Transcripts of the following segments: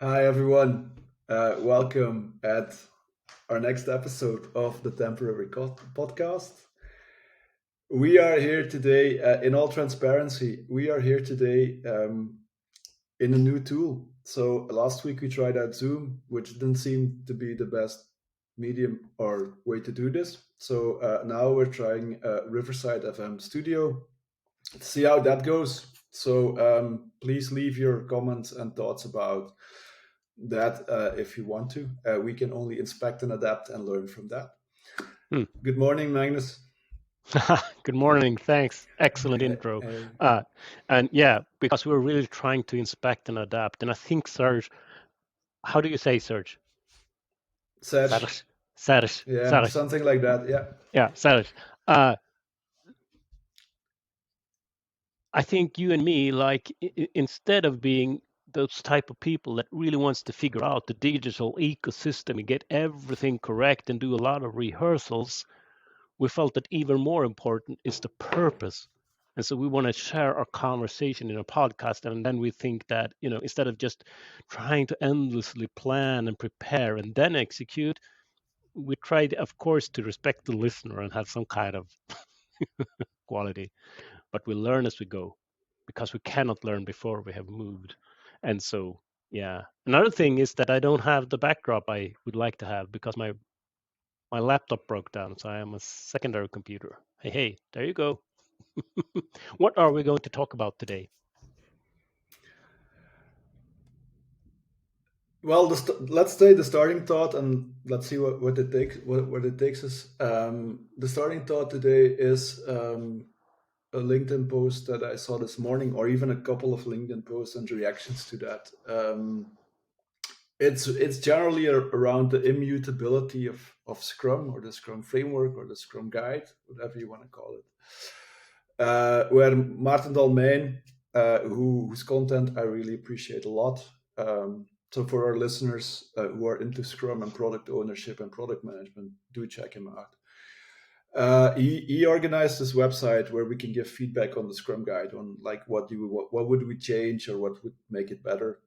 Hi, everyone. Welcome at our next episode of the Temporary Podcast. We are here today, in all transparency, we are here today in a new tool. So last week we tried out Zoom, which didn't seem to be the best medium or way to do this. So now we're trying Riverside FM Studio to see how that goes. So please leave your comments and thoughts about that if you want to. We can only inspect and adapt and learn from that. Hmm. Good morning, Magnus. Good morning. Thanks. Excellent intro. Hey, Uh, and yeah, because we're really trying to inspect and adapt. And I think, Serge, how do you say, Serge? Serge. Serge. Serge. Yeah, Serge. something like that. Yeah. Yeah, Serge. Uh, I think you and me, like, instead of being those type of people that really wants to figure out the digital ecosystem and get everything correct and do a lot of rehearsals, we felt that even more important is the purpose. And so we want to share our conversation in a podcast. And then we think that, instead of just trying to endlessly plan and prepare and then execute, we tried, of course, to respect the listener and have some kind of quality. But we learn as we go because we cannot learn before we have moved. And so, yeah. Another thing is that I don't have the backdrop I would like to have because my laptop broke down. So I am a secondary computer. Hey, there you go. What are we going to talk about today? Well, let's say the starting thought, and let's see what it takes. What it takes us. The starting thought today is a LinkedIn post that I saw this morning, or even a couple of LinkedIn posts and reactions to that. It's generally around the immutability of Scrum or the Scrum framework or the Scrum guide, whatever you want to call it. Where Maarten Dalmijn, whose content I really appreciate a lot. So for our listeners who are into Scrum and product ownership and product management, do check him out. He organized this website where we can give feedback on the Scrum guide on like what would we change or what would make it better.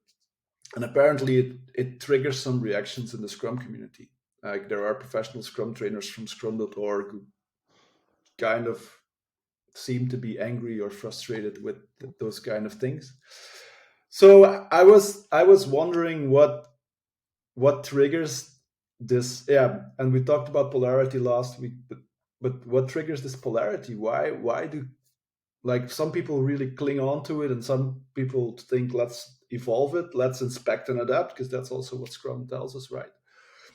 And apparently it triggers some reactions in the Scrum community. Like there are professional Scrum trainers from Scrum.org who kind of seem to be angry or frustrated with those kind of things. So I was wondering what triggers this. Yeah, and we talked about polarity last week, but what triggers this polarity? Why do like some people really cling on to it and some people think let's evolve it, let's inspect and adapt, because that's also what Scrum tells us, right?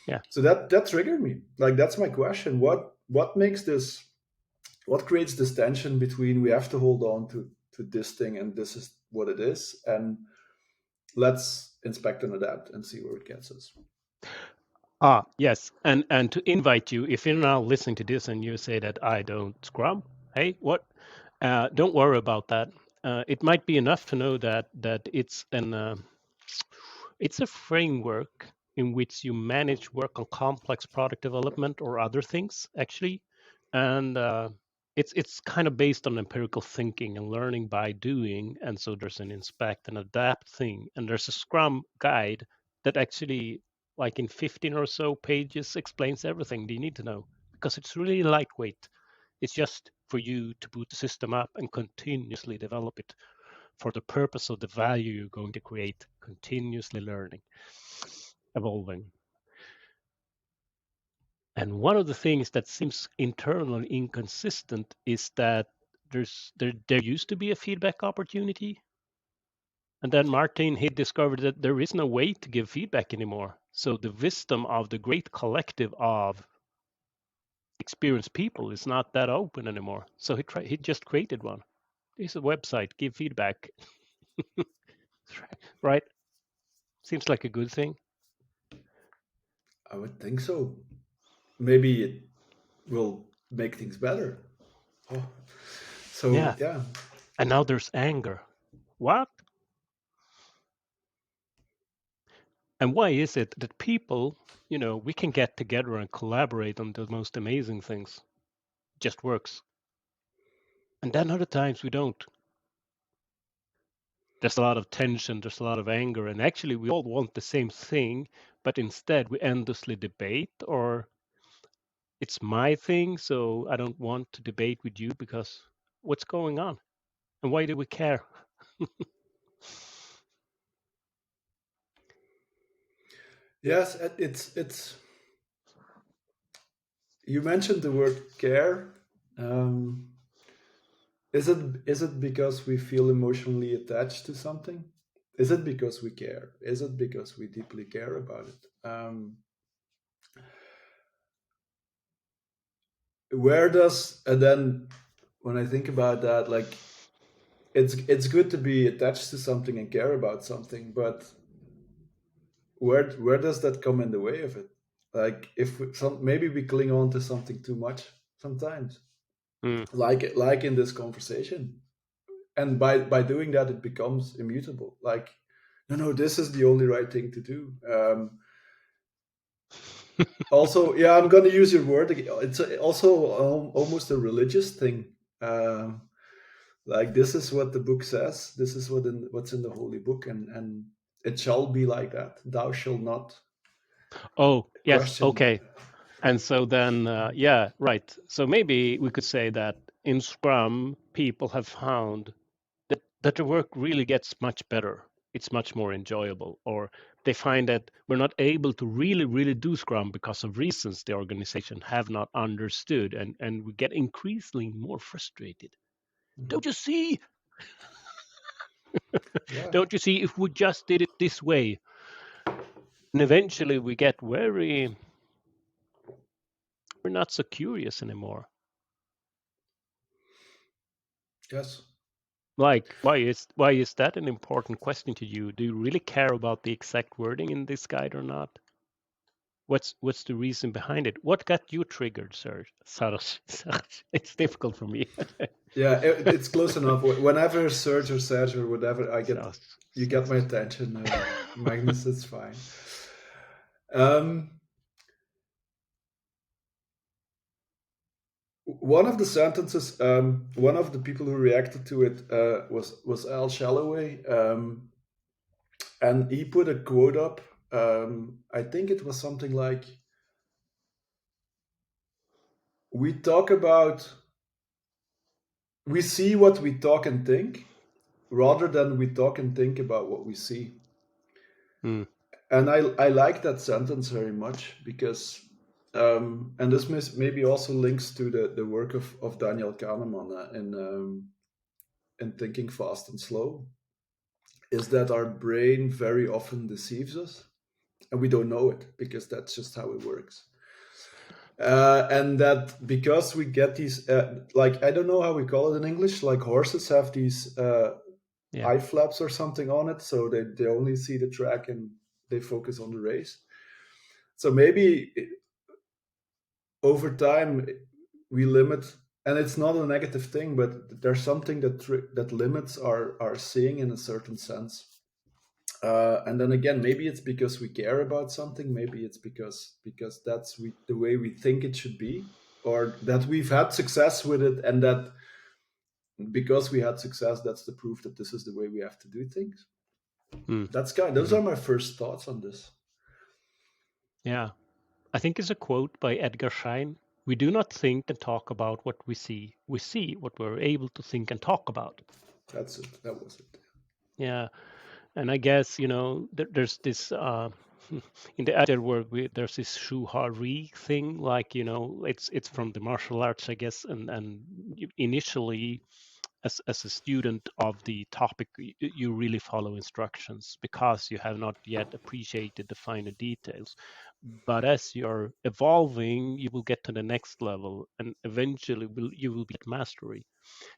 Yeah. So that triggered me. Like that's my question. What makes this, what creates this tension between we have to hold on to this thing and this is what it is, and let's inspect and adapt and see where it gets us. Yes. And to invite you, if you're now listening to this and you say that I don't Scrum, hey, what? Don't worry about that. It might be enough to know that it's a framework in which you manage work on complex product development or other things actually, and it's kind of based on empirical thinking and learning by doing. And so there's an inspect and adapt thing, and there's a Scrum guide that actually, like in 15 or so pages, explains everything you need to know because it's really lightweight. It's just for you to boot the system up and continuously develop it for the purpose of the value you're going to create, continuously learning, evolving. And one of the things that seems internally inconsistent is that there used to be a feedback opportunity, and then Martin he discovered that there is no way to give feedback anymore. So the wisdom of the great collective of experienced people is not that open anymore. So he just created one. It's a website, give feedback, right? Seems like a good thing. I would think so. Maybe it will make things better. Oh, so Yeah. yeah. And now there's anger. What? And why is it that people, we can get together and collaborate on the most amazing things? Just works. And then other times we don't. there's a lot of tension, there's a lot of anger, and actually we all want the same thing, but instead we endlessly debate, or it's my thing, so I don't want to debate with you because what's going on? And why do we care? Yes, it's. You mentioned the word care. Um, is it because we feel emotionally attached to something? Is it because we care? Is it because we deeply care about it? Where does and then when I think about that, like it's good to be attached to something and care about something, but where does that come in the way of it? Like if maybe we cling on to something too much sometimes, Mm. like in this conversation, and by doing that it becomes immutable. Like no, this is the only right thing to do. Also, yeah, I'm gonna use your word again. It's also almost a religious thing. Um, like this is what the book says. This is what's in the holy book, and it shall be like that. Thou shall not Oh, yes, question. okay. And so then, yeah, right. So maybe we could say that in Scrum, people have found that the work really gets much better. It's much more enjoyable, or they find that we're not able to really do Scrum because of reasons the organization have not understood, and we get increasingly more frustrated. Mhm. Don't you see? Yeah. Don't you see? If we just did it this way, and eventually we get very, we're not so curious anymore. Yes. Like, why is that an important question to you? Do you really care about the exact wording in this guide or not? What's the reason behind it? What got you triggered, sir? Saros? It's difficult for me. Yeah, it's close enough. Whenever Serge or Serge or whatever, Saros. you get my attention, Magnus. It's fine. Um, one of the sentences, one of the people who reacted to it was Al Shalloway, and he put a quote up. I think it was something like, "We talk about, we see what we talk and think, rather than we talk and think about what we see." Mm, And I like that sentence very much because, and this maybe also links to the work of Daniel Kahneman in Thinking Fast and Slow, is that our brain very often deceives us and we don't know it because that's just how it works. And that because we get these, like, I don't know how we call it in English, like horses have these yeah. eye flaps or something on it, so they only see the track and they focus on the race. So maybe over time we limit, and it's not a negative thing, but there's something that limits our seeing in a certain sense. And then again, maybe it's because we care about something. Maybe it's because that's the way we think it should be, or that we've had success with it, and that because we had success, that's the proof that this is the way we have to do things. Mm, Those mhm. are my first thoughts on this. Yeah. I think it's a quote by Edgar Schein. We do not think and talk about what we see. We see what we're able to think and talk about. That's it. That was it. Yeah. And I guess, there's this in the agile world, there's this shuhari thing, like, it's from the martial arts, I guess, and initially, as a student of the topic, you really follow instructions because you have not yet appreciated the finer details. But as you're evolving, you will get to the next level, and eventually you will be at mastery.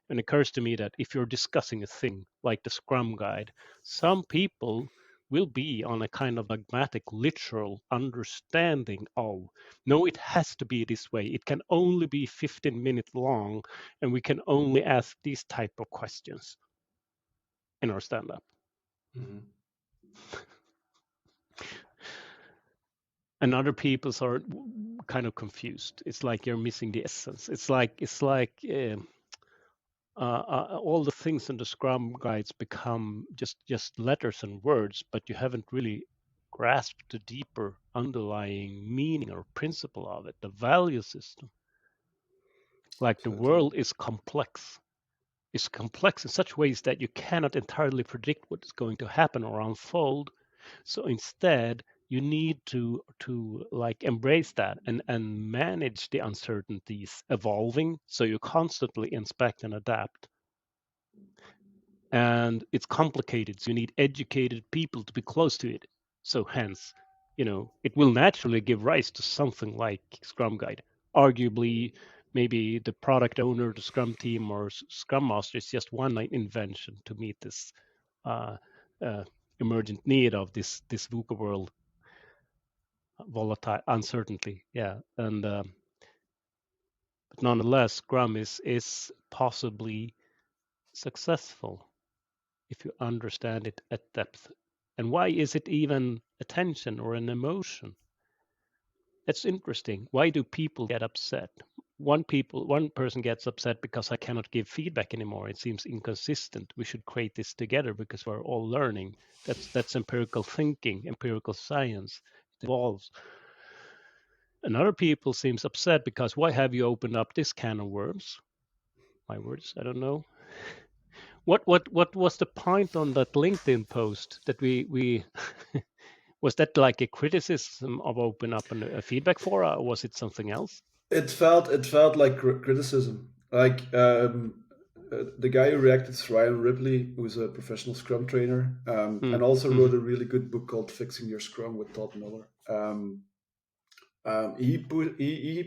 And it occurs to me that if you're discussing a thing like the Scrum guide, some people will be on a kind of dogmatic, literal understanding of, no, it has to be this way. It can only be 15 minutes long, and we can only ask these type of questions in our stand-up. Mm-hmm. And other people are kind of confused. It's like you're missing the essence. It's like all the things in the Scrum guides become just letters and words, but you haven't really grasped the deeper underlying meaning or principle of it, the value system. Like the Exactly. world is complex. It's complex in such ways that you cannot entirely predict what is going to happen or unfold. So instead, you need to like embrace that and manage the uncertainties evolving. So you constantly inspect and adapt. And it's complicated. So you need educated people to be close to it. So hence, it will naturally give rise to something like Scrum Guide. Arguably, maybe the product owner, the Scrum team, or Scrum Master is just one invention to meet this uh, uh, emergent need of this VUCA world, volatile uncertainty. Yeah, and but nonetheless, Scrum is possibly successful if you understand it at depth. And why is it even a tension or an emotion? That's interesting. Why do people get upset? One person gets upset because I cannot give feedback anymore. It seems inconsistent. We should create this together because we're all learning. That's empirical thinking, empirical science. It evolves. Another people seems upset because why have you opened up this can of worms? My words, I don't know. What was the point on that LinkedIn post that we was that like a criticism of open up a feedback for, or was it something else? It felt like criticism. Like the guy who reacted is Ryan Ripley, who's a professional Scrum trainer, and also Mm-hmm. wrote a really good book called "Fixing Your Scrum" with Todd Miller.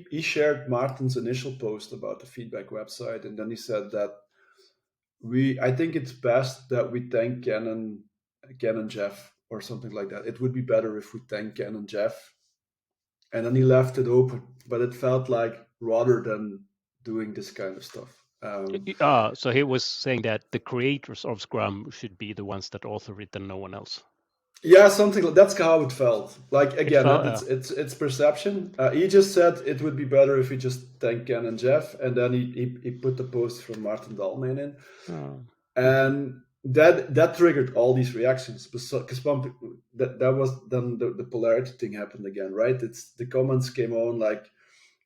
He shared Martin's initial post about the feedback website, and then he said that I think it's best that we thank Ken and Jeff or something like that. It would be better if we thank Ken and Jeff, and then he left it open. But it felt like rather than doing this kind of stuff. So he was saying that the creators of Scrum should be the ones that author it and no one else. Yeah, something like that's how it felt. Like It again, felt, it's perception. He just said it would be better if we just thank Ken and Jeff, and then he put the post from Martin Dahlman in, mhm. and that triggered all these reactions because that was then the polarity thing happened again, right? It's the comments came on like,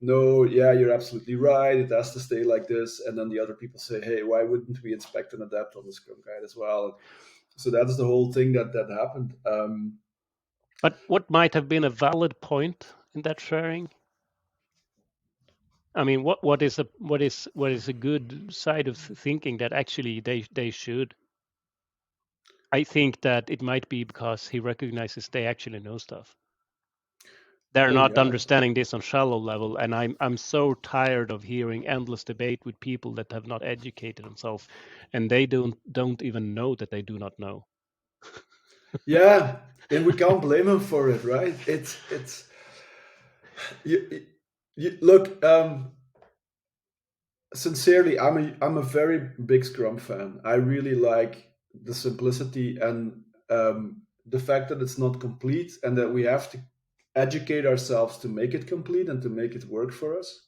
no, yeah, you're absolutely right, it has to stay like this, and then the other people say, hey, why wouldn't we inspect and adapt on the Scrum Guide as well? So that's the whole thing that happened. But what might have been a valid point in that sharing? I mean, what is a good side of thinking that actually they should? I think that it might be because he recognizes they actually know stuff. They're Oh not yeah. understanding this on shallow level, and I'm so tired of hearing endless debate with people that have not educated themselves, and they don't even know that they do not know. Yeah, and we can't blame him for it, right? It's look. Sincerely, I'm a very big Scrum fan. I really like the simplicity and the fact that it's not complete and that we have to educate ourselves to make it complete and to make it work for us.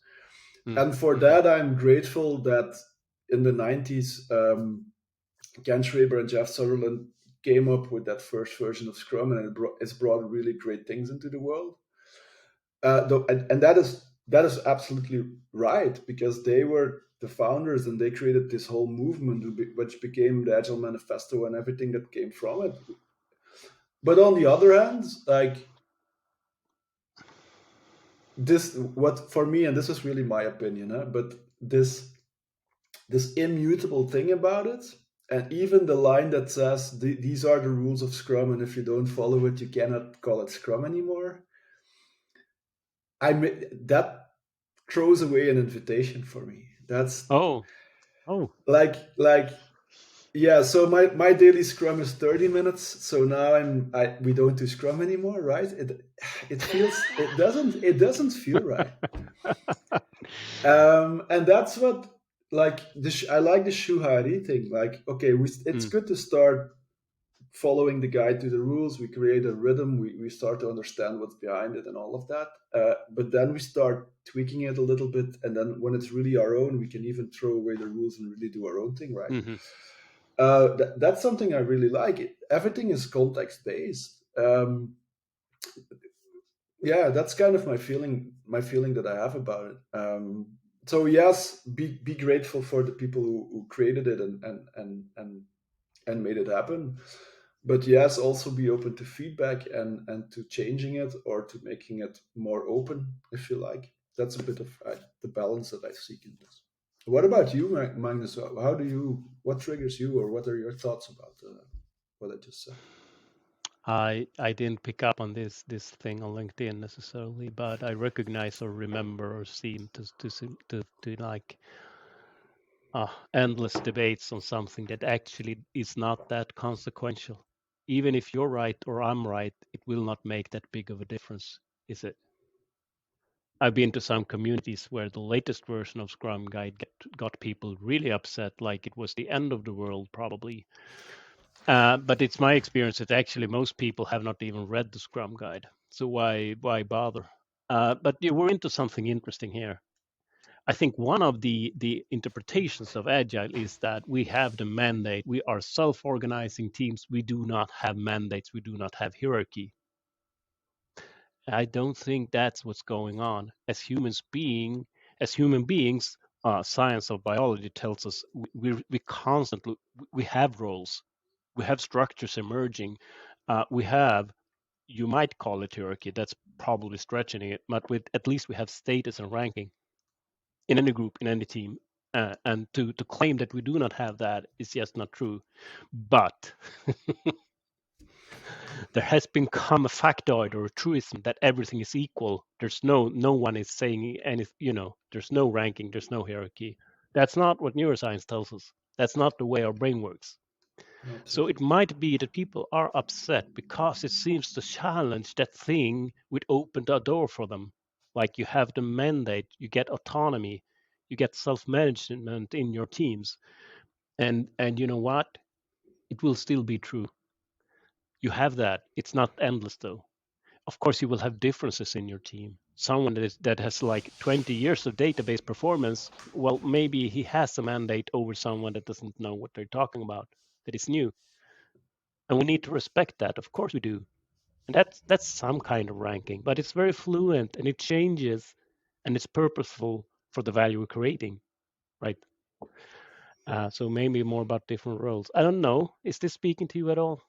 And for Mm-hmm. that, I'm grateful that in the 90s, Ken Schwaber and Jeff Sutherland came up with that first version of Scrum, and it's brought really great things into the world. And that is absolutely right because they were the founders and they created this whole movement which became the Agile Manifesto and everything that came from it. But on the other hand, like this, what for me, and this is really my opinion, but this immutable thing about it, and even the line that says these are the rules of Scrum, and if you don't follow it, you cannot call it Scrum anymore. That throws away an invitation for me. That's Oh, oh. like yeah. So my daily Scrum is 30 minutes. So now we don't do Scrum anymore, right? It doesn't feel right. And that's what like I like the Shuhari thing. Like okay, it's Mm. good to start following the guide to the rules, we create a rhythm, we start to understand what's behind it and all of that. But then we start tweaking it a little bit, and then when it's really our own, we can even throw away the rules and really do our own thing, right? Mm-hmm. That's something I really like. Everything is context based. Yeah, that's kind of my feeling that I have about it. So yes, be grateful for the people who created it and made it happen. But yes, also be open to feedback and to changing it or to making it more open, if you like. That's a bit of the balance that I seek in this. What about you, Magnus? How do you? What triggers you, or what are your thoughts about what I just said? I didn't pick up on this thing on LinkedIn necessarily, but I recognize or remember or seem to like endless debates on something that actually is not that consequential. Even if you're right or I'm right, it will not make that big of a difference, is it? I've been to some communities where the latest version of Scrum Guide got people really upset, like it was the end of the world, probably. But it's my experience that actually most people have not even read the Scrum Guide, so why bother? But we're into something interesting here. I think one of the interpretations of agile is that we have the mandate. We are self-organizing teams. We do not have mandates. We do not have hierarchy. I don't think that's what's going on. As human beings, science of biology tells us we constantly we have roles, we have structures emerging, we have, you might call it hierarchy. That's probably stretching it, but with at least we have status and ranking in any group, in any team. And to claim that we do not have that is just not true. But there has become a factoid or a truism that everything is equal. There's no one is saying any, there's no ranking, there's no hierarchy. That's not what neuroscience tells us. That's not the way our brain works. So it Absolutely. might be that people are upset because it seems to challenge that thing which opened a door for them. Like you have the mandate, you get autonomy, you get self-management in your teams. And you know what? It will still be true. You have that. It's not endless though. Of course, you will have differences in your team. Someone that has like 20 years of database performance, well, maybe he has a mandate over someone that doesn't know what they're talking about, that is new. And we need to respect that. Of course we do. And that's some kind of ranking, but it's very fluent and it changes and it's purposeful for the value we're creating, right? So maybe more about different roles. I don't know. Is this speaking to you at all?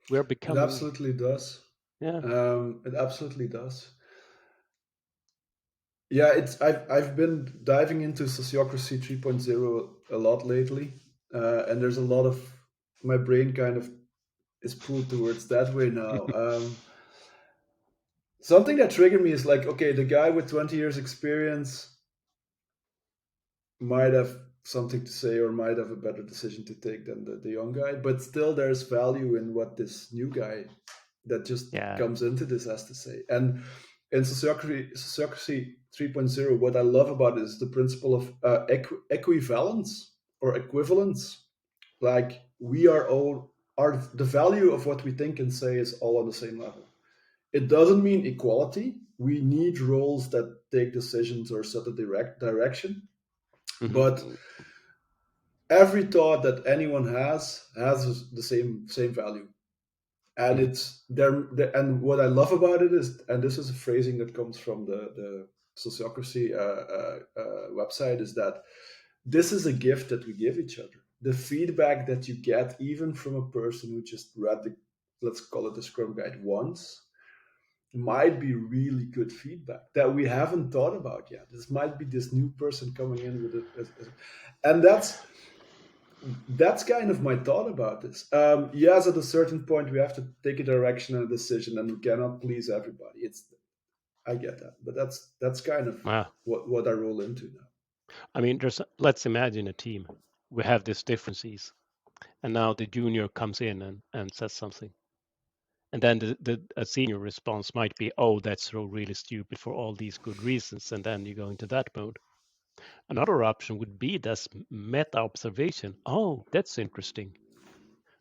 We're It becoming, absolutely does. yeah. It absolutely does. Yeah, I've been diving into Sociocracy 3.0 a lot lately, and there's a lot of my brain kind of is pulled towards that way now. Something that triggered me is like, okay, the guy with 20 years experience might have something to say or might have a better decision to take than the young guy, but still there's value in what this new guy that just Yeah. comes into this has to say. And in Sociocracy 3.0, what I love about it is the principle of equivalence or equivalence. Like we are all, are the value of what we think and say is all on the same level. It doesn't mean equality. We need roles that take decisions or set a direction, Hmm. but every thought that anyone has the same value, and Hmm. it's there. And what I love about it is, and this is a phrasing that comes from the sociocracy website, is that this is a gift that we give each other. The feedback that you get, even from a person who just read the, let's call it the Scrum Guide once, might be really good feedback that we haven't thought about yet. This might be this new person coming in with it, and that's kind of my thought about this. Yes, at a certain point, we have to take a direction and a decision, and we cannot please everybody. It's I get that, but that's kind of Wow. what I roll into now. I mean, let's imagine a team. We have these differences, and now the junior comes in and says something. And then a senior response might be, oh, that's so really stupid for all these good reasons. And then you go into that mode. Another option would be this meta observation. Oh, that's interesting.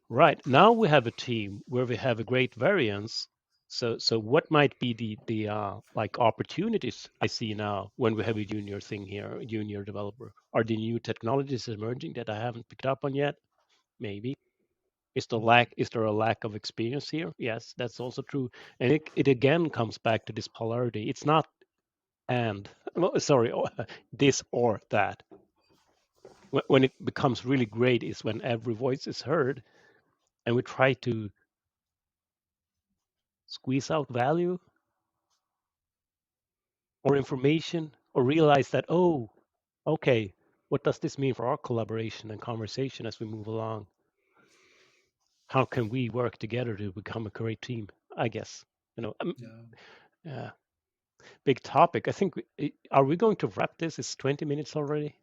Right. Now we have a team where we have a great variance. So what might be the like opportunities I see now when we have a junior thing here, a junior developer? Are the new technologies emerging that I haven't picked up on yet? Maybe. Is there a lack of experience here? Yes, that's also true. And it again comes back to this polarity. It's not and no, sorry, this or that. When it becomes really great is when every voice is heard and we try to squeeze out value or information or realize that, oh, okay, what does this mean for our collaboration and conversation as we move along? How can we work together to become a great team? I guess, you know, Yeah. uh, big topic. I think, are we going to wrap this? It's 20 minutes already?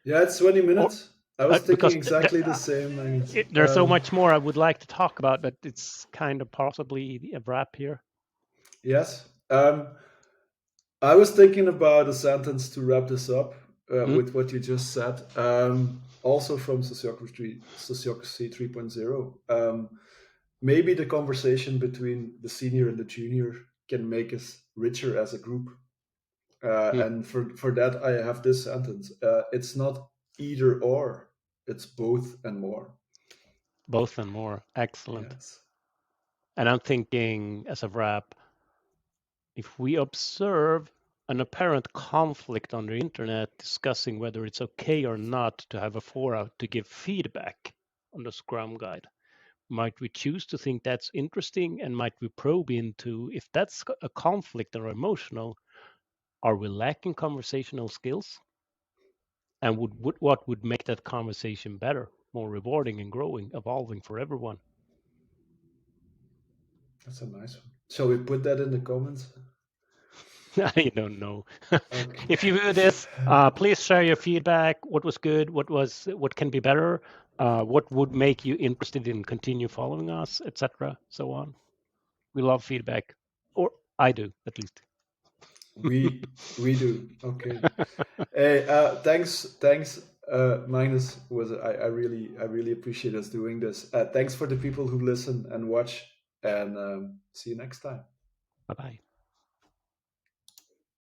Yeah, it's 20 Or minutes. I was thinking because exactly the same, Magnus. there's so much more I would like to talk about, but it's kind of possibly a wrap here. Yes. I was thinking about a sentence to wrap this up Hmm? with what you just said. Also from Sociocracy 3.0. Maybe the conversation between the senior and the junior can make us richer as a group. Hmm. And for that, I have this sentence. It's not either or, it's both and more. Both and more. Excellent. Yes. And I'm thinking, as a wrap, if we observe an apparent conflict on the internet discussing whether it's okay or not to have a forum to give feedback on the Scrum guide, might we choose to think that's interesting and might we probe into if that's a conflict or emotional, are we lacking conversational skills? And what would make that conversation better, more rewarding and growing, evolving for everyone? That's a nice one. Shall we put that in the comments? I don't know. Okay. If you do this, please share your feedback. What was good? What can be better? What would make you interested in continue following us, etc. So on. We love feedback, or I do at least. We do. Okay. Hey, thanks, Magnus. I really appreciate us doing this. Thanks for the people who listen and watch, and see you next time. Bye bye.